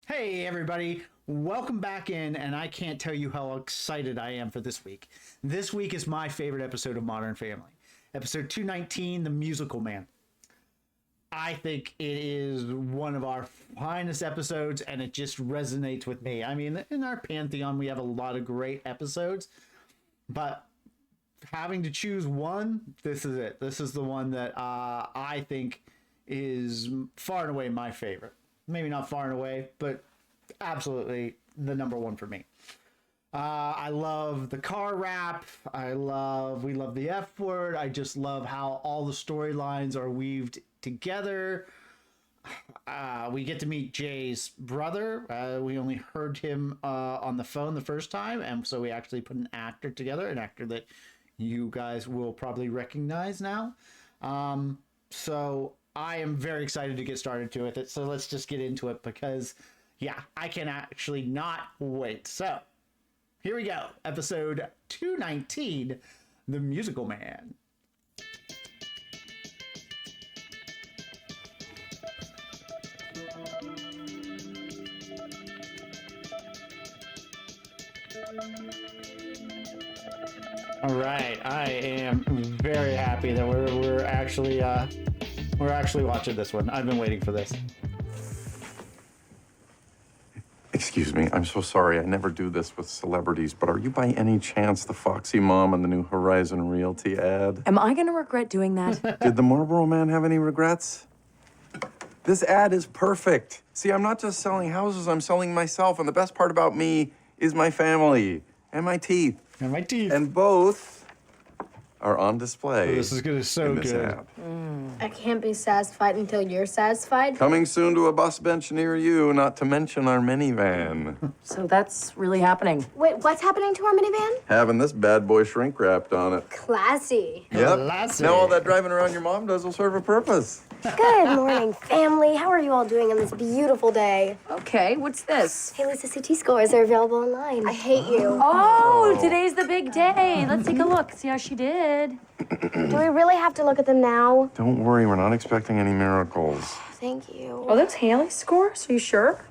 Hey everybody, welcome back in, and I can't tell you how excited I am for this week. This week is my favorite episode of Modern Family. Episode 219, The Musical Man. I think it is one of our finest episodes, and it just resonates with me. I mean, in our pantheon, we have a lot of great episodes, but having to choose one, this is it. This is the one that I think is far and away my favorite. Maybe not far and away, but absolutely the number one for me. I love the car rap. We love the F word. I just love how all the storylines are weaved together. We get to meet Jay's brother. We only heard him on the phone the first time, and so we actually put an actor together, an actor that you guys will probably recognize now. So I am very excited to get started to it. So let's just get into it because, yeah, I can actually not wait. So here we go. Episode 219, The Musical Man. All right, I am very happy that we're actually watching this one. I've been waiting for this. Excuse me, I'm so sorry. I never do this with celebrities, but are you by any chance the foxy mom on the new Horizon Realty ad? Am I gonna regret doing that? Did the Marlboro Man have any regrets? This ad is perfect. See, I'm not just selling houses, I'm selling myself, and the best part about me is my family and my teeth. And my teeth. And both are on display. Oh, this is gonna be so in this good. ad. I can't be satisfied until you're satisfied. Coming soon to a bus bench near you, not to mention our minivan. So that's really happening. Wait, what's happening to our minivan? Having this bad boy shrink wrapped on it. Classy. Yep. Classy. Now all that driving around your mom does will serve a purpose. Good morning, family. How are you all doing on this beautiful day? Okay, what's this? Hey, Lisa, CT scores are available online. I hate you. Oh, today's the big day. Let's take a look, see how she did. Do we really have to look at them now? Don't worry, we're not expecting any miracles. Thank you. Oh, that's Haley's scores? Are you sure?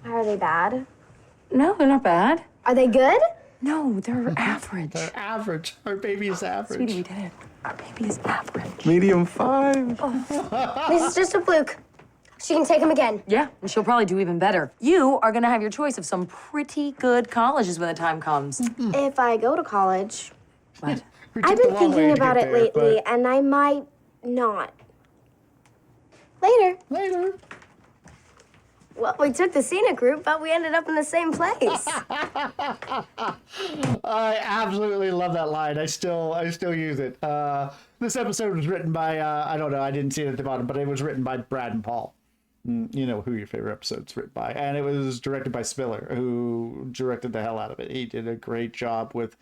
Are they bad? No, they're not bad. Are they good? No, they're average. They're average. Our baby is average. Sweetie, we did it. Our baby is average. Medium 5. This is just a fluke. She can take them again. Yeah, and she'll probably do even better. You are gonna have your choice of some pretty good colleges when the time comes. If I go to college, What? We took I've the been long way thinking to about get it there, lately, and I might not. Later. but later. Well, we took the scenic route, but we ended up in the same place. I absolutely love that line. I still use it. This episode was written by I don't know. I didn't see it at the bottom, but it was written by Brad and Paul. You know who your favorite episode's written by, and it was directed by Spiller, who directed the hell out of it. He did a great job with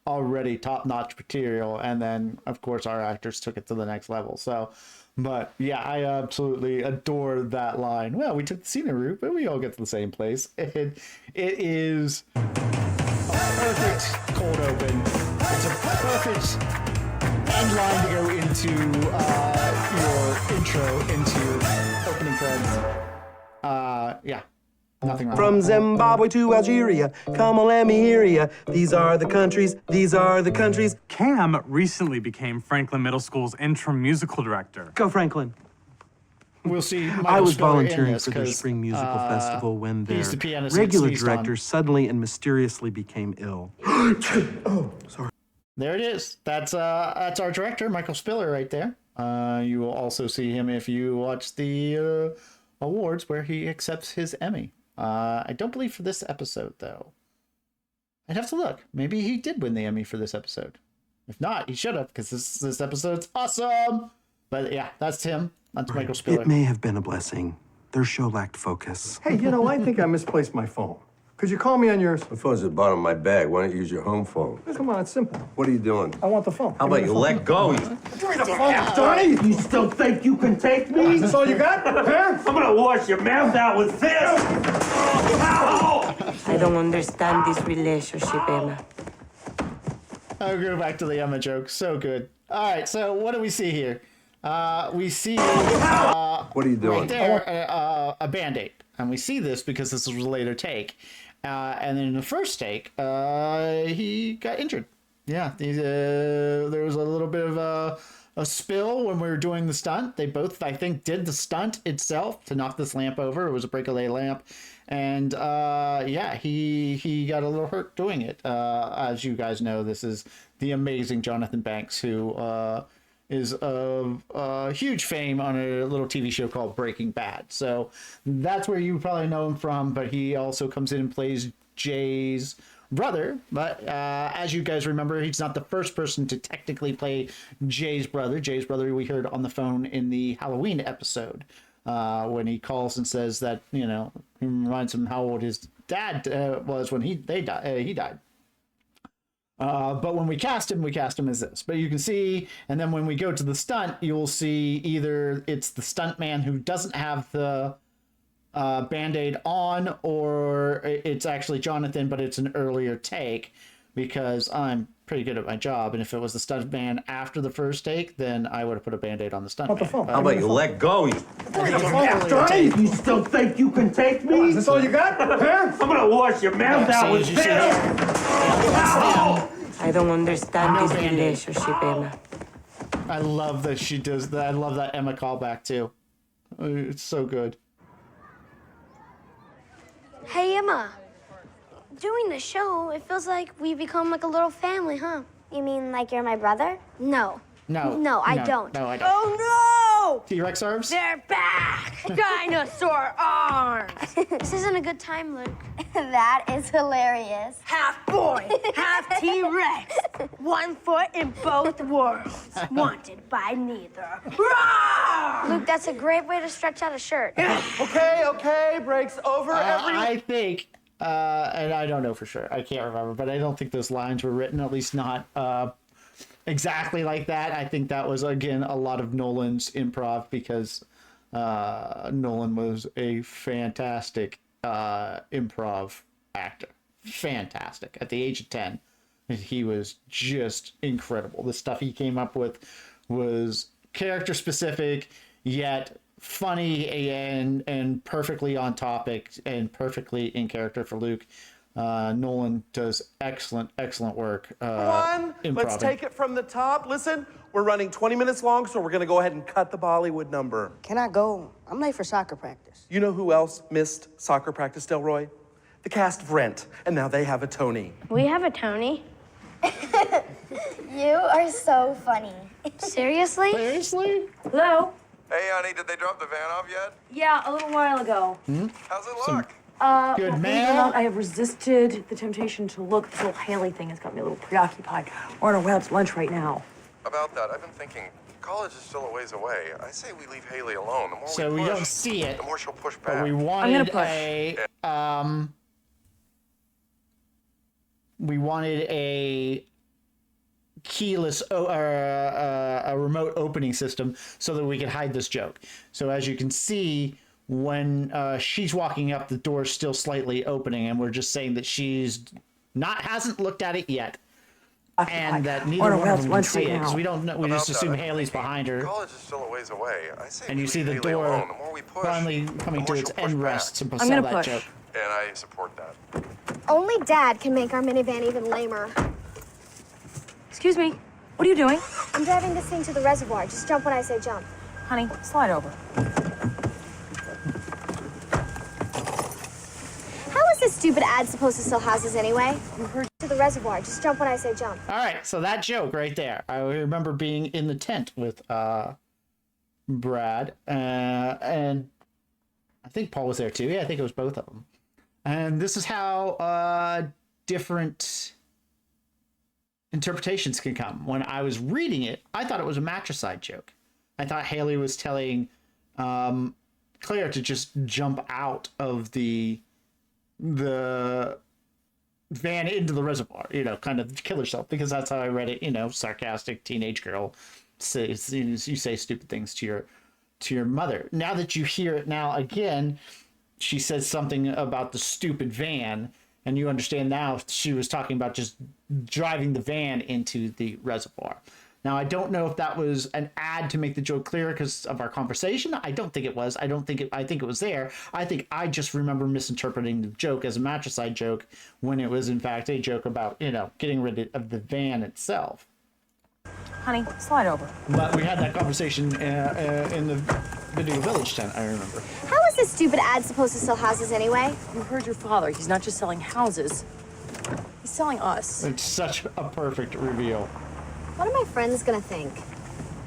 already top-notch material, and then of course our actors took it to the next level. So, but yeah, I absolutely adore that line. Well, we took the scenic route, but we all get to the same place. It is a perfect cold open. It's a perfect end line to go into your intro into opening credits. Yeah, nothing wrong. From Zimbabwe to Algeria, come on, let me hear ya. These are the countries, these are the countries. Cam recently became Franklin Middle School's interim musical director. Go, Franklin. We'll see. Michael I was Spiller in volunteering this for their 'cause, spring musical festival when their he's the pianist that regular sneezed on. director suddenly and mysteriously became ill. There it is. That's our director, Michael Spiller, right there. You will also see him if you watch the awards where he accepts his Emmy. I don't believe for this episode though. I'd have to look. Maybe he did win the Emmy for this episode. If not, he should have, because this episode's awesome. But yeah, that's him. That's Michael Spiller. It may have been a blessing. Their show lacked focus. Hey, I think I misplaced my phone. Could you call me on yours? The phone's at the bottom of my bag. Why don't you use your home phone? Come on, it's simple. What are you doing? I want the phone. How about you let go? Give me the phone, Johnny! You still think you can take me? Is this all you got? Huh? I'm gonna wash your mouth out with this! I don't understand this relationship, Emma. I'll go back to the Emma joke. So good. All right, so what do we see here? We see What are you doing? right there a Band-Aid. And we see this because this was a later take. And then in the first take, he got injured. Yeah, there was a little bit of a spill when we were doing the stunt. They both, I think, did the stunt itself to knock this lamp over. It was a breakaway lamp. And yeah, he got a little hurt doing it. As you guys know, this is the amazing Jonathan Banks, who is of huge fame on a little TV show called Breaking Bad. So that's where you probably know him from, but he also comes in and plays Jay's brother. But as you guys remember, he's not the first person to technically play Jay's brother. Jay's brother we heard on the phone in the Halloween episode when he calls and says that, you know, he reminds him how old his dad was when he died. But when we cast him as this. But you can see, and then when we go to the stunt, you'll see either it's the stunt man who doesn't have the Band-Aid on, or it's actually Jonathan, but it's an earlier take, because I'm pretty good at my job. And if it was the stunt man after the first take, then I would have put a Band-Aid on the stunt man. How about you let go? You still think you can take me? Is this all you got? Huh? I'm gonna wash your mouth out with this. I don't understand this relationship, Emma. I love that she does that. I love that Emma callback too. It's so good. Hey, Emma. Doing the show, it feels like we become like a little family, huh? You mean like you're my brother? No. No, I don't. No, I don't. Oh, no! T-Rex arms? They're back! Dinosaur arms! This isn't a good time, Luke. That is hilarious. Half boy, half T-Rex. 1 foot in both worlds. Wanted by neither. Luke, that's a great way to stretch out a shirt. Okay, breaks over I think, and I don't know for sure, I can't remember, but I don't think those lines were written, at least not exactly like that. I think that was, again, a lot of Nolan's improv, because Nolan was a fantastic improv actor. Fantastic. At the age of 10, he was just incredible. The stuff he came up with was character specific, yet funny and perfectly on topic and perfectly in character for Luke. Nolan does excellent work. Let's improvising. take it from the top. Listen, we're running 20 minutes long, so we're gonna go ahead and cut the Bollywood number. Can I go? I'm late for soccer practice. You know who else missed soccer practice, Delroy? The cast of Rent, and now they have a Tony. We have a Tony. You are so funny. Seriously? Seriously? Hello? Hey, honey, did they drop the van off yet? Yeah, a little while ago. How's it look? Good Believe it or man. not, I have resisted the temptation to look. This whole Haley thing has got me a little preoccupied. We're on our way out to lunch right now. About that, I've been thinking, college is still a ways away. I say we leave Haley alone. The more So we push, don't see it, the more she'll push but back. we wanted push. a keyless or a remote opening system so that we could hide this joke. So as you can see, when she's walking up, the door's still slightly opening, and we're just saying that hasn't looked at it yet, and that neither one of them can see it, because we don't know. We just assume Haley's behind her. College is still a ways away. I say And we you see leave the Haley door alone. The more we push, finally the coming more to its she'll push end back. rest to I'm sell gonna that push. joke. And I support that. Only Dad can make our minivan even lamer. Excuse me, what are you doing? I'm driving this thing to the reservoir. Just jump when I say jump. Honey, slide over. How is this stupid ad supposed to sell houses anyway? You heard to the reservoir. Just jump when I say jump. All right, so that joke right there. I remember being in the tent with Brad, and I think Paul was there too. Yeah, I think it was both of them. And this is how different interpretations can come. When I was reading it, I thought it was a matricide joke. I thought Haley was telling Claire to just jump out of the van into the reservoir, kind of kill herself, because that's how I read it. Sarcastic teenage girl says, you say stupid things to your mother. Now that you hear it now again, she says something about the stupid van, and you understand now she was talking about just driving the van into the reservoir. Now, I don't know if that was an ad to make the joke clearer because of our conversation. I don't think it was. I think it was there. I think I just remember misinterpreting the joke as a matricide joke when it was in fact a joke about, getting rid of the van itself. Honey, slide over. But we had that conversation in the Video Village tent, I remember. How is this stupid ad supposed to sell houses anyway? You heard your father. He's not just selling houses. He's selling us. It's such a perfect reveal. What are my friends gonna think?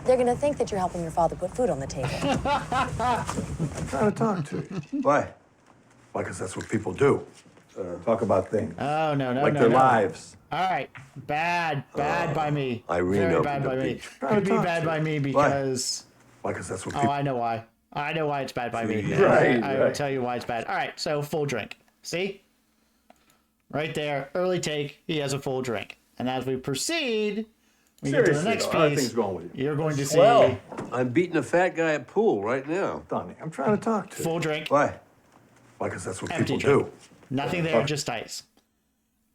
They're gonna think that you're helping your father put food on the table. I'm trying to talk to you. Why? Why, because that's what people do. Talk about things. Oh, no, like their lives. All right. Bad by me. Irene Very opened bad the by me. beach. Could be bad by me because... Why, because that's what Oh, people... I know why. I know why it's bad by me. Right, I will right. tell you why it's bad. All right, so full drink. See? Right there, early take, he has a full drink. And as we proceed, we get to the Seriously, next though, how are piece. things going with you? You're going to see Well, I'm beating a fat guy at pool right now. Donnie, I'm trying to talk to you. full drink, Why? Why, because that's what empty people drink. do. Nothing there, just ice.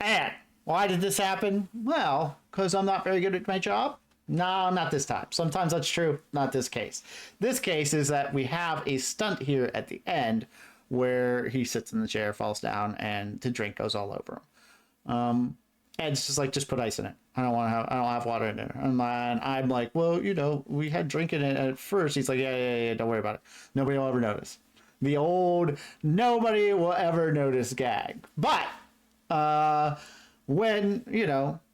And why did this happen? Well, because I'm not very good at my job? No, not this time. Sometimes that's true, not this case. This case is that we have a stunt here at the end where he sits in the chair, falls down, and the drink goes all over him. And it's just like, just put ice in it. I don't have water in it. And I'm like, well, we had drink in it at first. He's like, yeah, don't worry about it. Nobody will ever notice. The old nobody will ever notice gag. But when,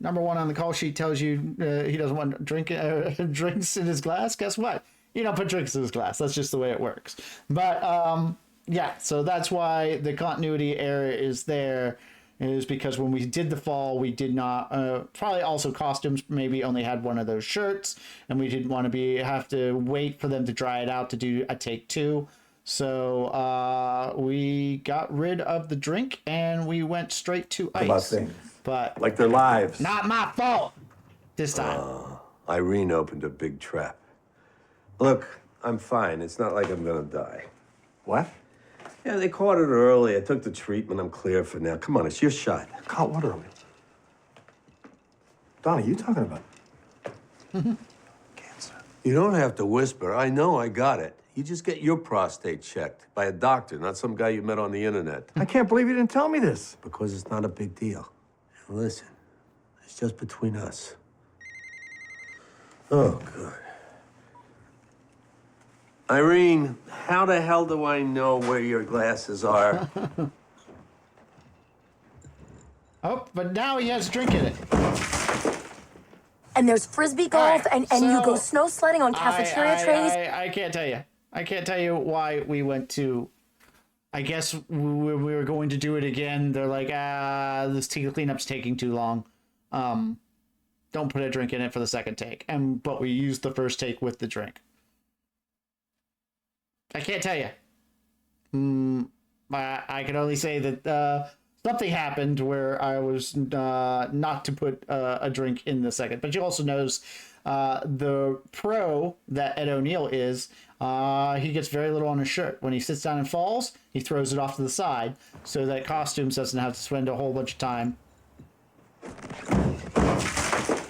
number one on the call sheet tells you he doesn't want drinks in his glass, guess what? You don't put drinks in his glass. That's just the way it works. But yeah, so that's why the continuity error is there, is because when we did the fall, we did not, probably also costumes maybe only had one of those shirts, and we didn't want to have to wait for them to dry it out to do a take two. So we got rid of the drink and we went straight to ice. About things. But Like their lives. not my fault this time. Irene opened a big trap. Look, I'm fine. It's not like I'm gonna die. What? Yeah, they caught it early. I took the treatment. I'm clear for now. Come on, it's your shot. Caught what early? Donnie, you talking about? Cancer. You don't have to whisper. I know I got it. You just get your prostate checked by a doctor, not some guy you met on the internet. I can't believe you didn't tell me this. Because it's not a big deal. And listen, it's just between us. Oh, good. Irene, how the hell do I know where your glasses are? Oh, but now he has a drink in it. And there's frisbee golf, All right, and you so go snow sledding on cafeteria trays. I can't tell you. I can't tell you why we went to. I guess we were going to do it again. They're like, this cleanup's taking too long. Don't put a drink in it for the second take. But we used the first take with the drink. I can't tell you. I can only say that something happened where I was not to put a drink in the second. But you also knows the pro that Ed O'Neill is, he gets very little on his shirt. When he sits down and falls, he throws it off to the side so that costumes doesn't have to spend a whole bunch of time.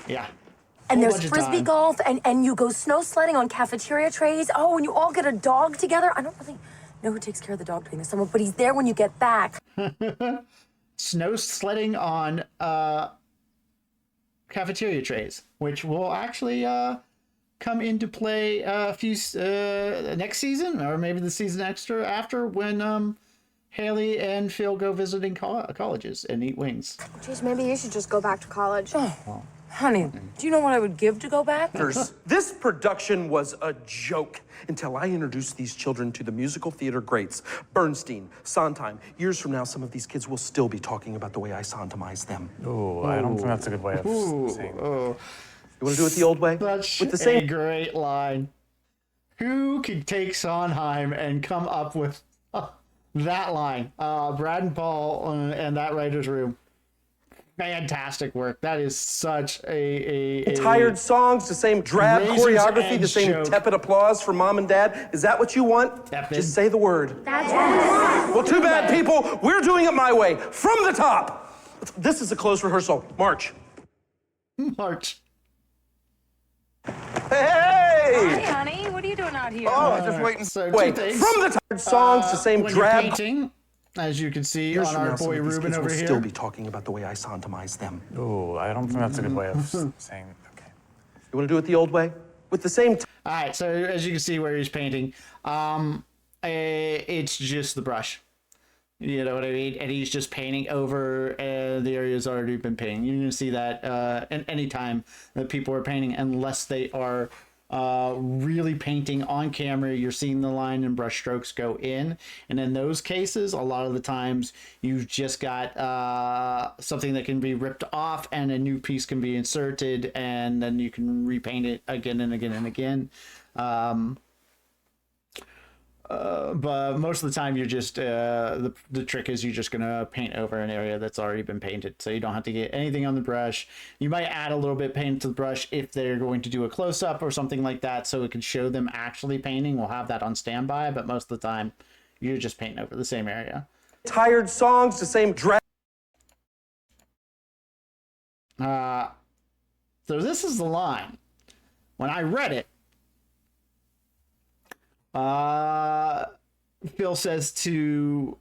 Yeah. And Whole there's bunch of frisbee time. golf, and you go snow sledding on cafeteria trays. Oh, and you all get a dog together. I don't really know who takes care of the dog during the summer, but he's there when you get back. Snow sledding on cafeteria trays, which will actually come into play a few next season, or maybe the season after when Haley and Phil go visiting colleges and eat wings. Geez, maybe you should just go back to college. Honey, do you know what I would give to go back? This production was a joke until I introduced these children to the musical theater greats. Bernstein, Sondheim. Years from now, some of these kids will still be talking about the way I Sondheimized them. Ooh, I don't think that's a good way of saying it. You want to do it the old way? Such With the same... a great line. Who could take Sondheim and come up with that line? Brad and Paul and that writer's room. Fantastic work. That is such a Tired songs, the same drab razor's choreography, the edge same joke. tepid applause from mom and dad. Is that what you want? Tepid. Just say the word. That's right. Well, too bad, people. We're doing it my way, from the top. This is a closed rehearsal. March. March. Hey! Hi, honey. What are you doing out here? Oh, just waiting. So Wait, two things. from the tired songs to same When you're drab. painting, as you can see Years on from our now, some boy of these Ruben kids over will here. still be talking about the way I sodomized them. Oh, I don't think that's a good way of saying. Okay. You want to do it the old way? With the same All right, so as you can see where he's painting, it's just the brush. You know what I mean? And he's just painting over the areas already been painting. You're going to see that any time that people are painting, unless they are really painting on camera, you're seeing the line and brush strokes go in. And in those cases, a lot of the times you've just got something that can be ripped off and a new piece can be inserted, and then you can repaint it again and again and again. But most of the time you're just the trick is you're just gonna paint over an area that's already been painted, so you don't have to get anything on the brush. You might add a little bit paint to the brush if they're going to do a close-up or something like that, so it can show them actually painting. We'll have that on standby, but most of the time you're just painting over the same area. tired songs to same drab. So this is the line. When I read it, Phil says to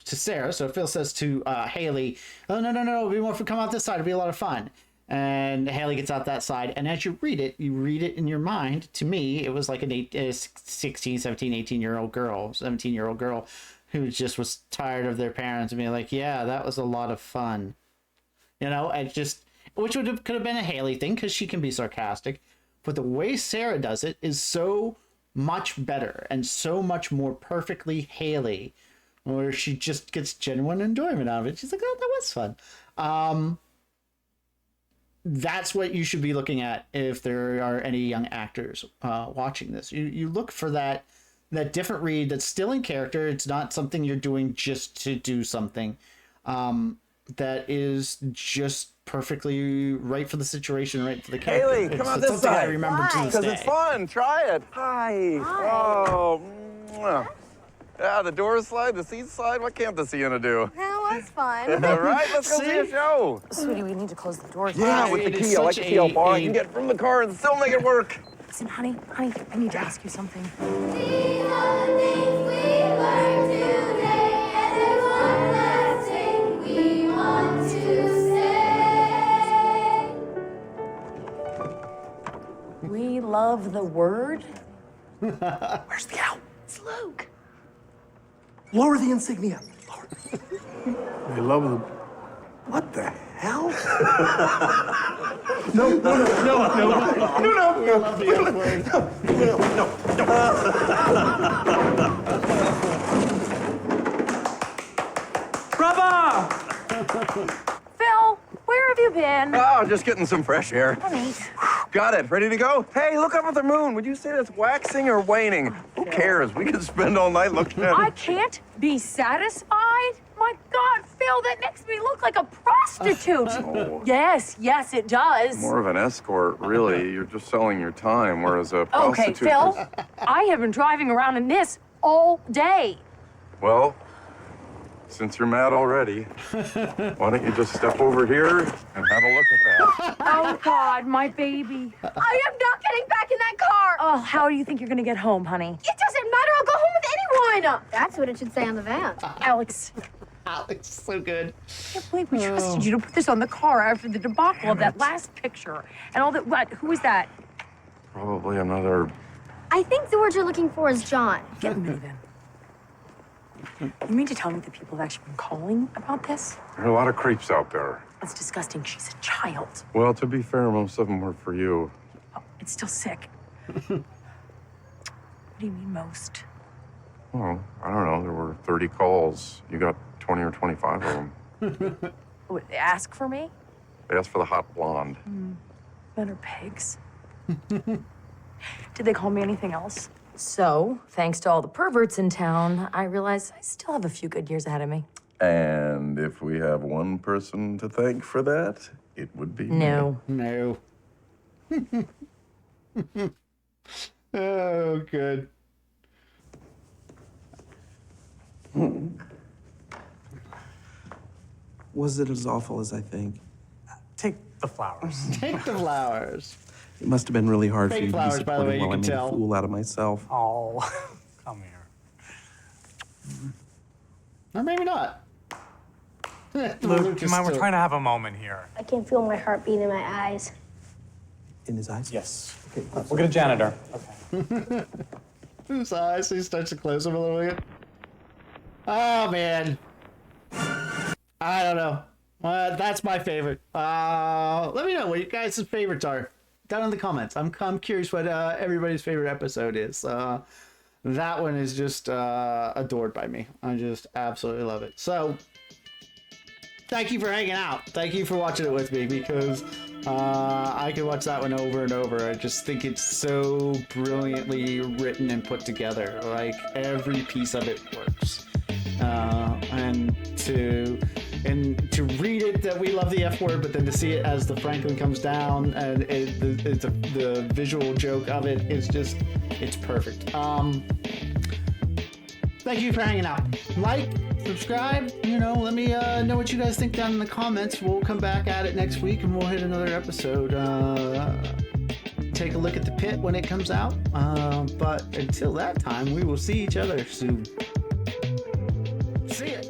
Sarah. So Phil says to Haley, "Oh no, we want to come out this side. It'll be a lot of fun." And Haley gets out that side, and as you read it in your mind. To me, it was like a 16, 17, 18-year-old girl, 17-year-old girl who just was tired of their parents and being like, "Yeah, that was a lot of fun." You know, which could have been a Haley thing because she can be sarcastic, but the way Sarah does it is so much better and so much more perfectly Haley, where she just gets genuine enjoyment out of it. She's like, "Oh, that was fun." That's what you should be looking at if there are any young actors watching this. You look for that different read that's still in character. It's not something you're doing just to do something. That is just perfectly right for the situation, right for the character. Haley, come out It's this something I side. remember to this Because day. it's fun. Try it. Hi. Oh, mwah. Yeah, the doors slide, the seats slide. What can't the Sienna do? That was fun. All right, let's go see a show. Sweetie, we need to close the doors. Yeah, with the It is key. I like such the key how far I a- can get from the car and still make it work. Listen, honey, I need to ask you something. We love the word. Where's the owl? It's Luke. Lower the insignia. Lower. They love the. What the hell? No. Bravo! Phil, where have you been? Oh, just getting some fresh air. Honey. Got it. Ready to go? Hey, look up at the moon. Would you say that's waxing or waning? Who cares? We could spend all night looking at I it. can't be satisfied. My God, Phil, that makes me look like a prostitute. Oh. Yes, it does. More of an escort, really. You're just selling your time, whereas a Okay, prostitute Phil, is... I have been driving around in this all day. Well, since you're mad already, why don't you just step over here and have a look at that? Oh, God, my baby. I am not getting back in that car. Oh, how do you think you're gonna get home, honey? It doesn't matter. I'll go home with anyone. That's what it should say on the van. Alex, Alex, so good. I can't believe we trusted you to put this on the car after the debacle of that last picture and all that. What? Who is that? Probably another... I think the word you're looking for is John. Get moving. You mean to tell me that people have actually been calling about this? There are a lot of creeps out there. That's disgusting. She's a child. Well, to be fair, most of them were for you. Oh, it's still sick. What do you mean most? Well, I don't know. There were 30 calls. You got 20 or 25 of them. What, they ask for me? They asked for the hot blonde. Men are pigs. Did they call me anything else? So, thanks to all the perverts in town, I realize I still have a few good years ahead of me. And if we have one person to thank for that, it would be No. No. Oh, good. Was it as awful as I think? the flowers. Take the flowers. It must have been really hard Fake for you to flowers, be by the way, supporting you while I can made tell. a fool out of myself. Oh, come here. Or maybe not. Luke, Luke is come on, we're still- trying to have a moment here. I can feel my heartbeat in my eyes. In his eyes? Yes. Okay, we'll get a janitor. Okay. His eyes, he starts to close them a little bit. Oh, man. I don't know. That's my favorite. Let me know what you guys' favorites are down in the comments. I'm curious what everybody's favorite episode is. That one is just adored by me. I just absolutely love it. So, thank you for hanging out. Thank you for watching it with me, because I could watch that one over and over. I just think it's so brilliantly written and put together. Like, every piece of it works. And to read it that we love the F word, but then to see it as the Franklin comes down and the visual joke of it is just, it's perfect. Thank you for hanging out. Like, subscribe, let me know what you guys think down in the comments. We'll come back at it next week and we'll hit another episode. Take a look at the pit when it comes out. But until that time, we will see each other soon. See ya.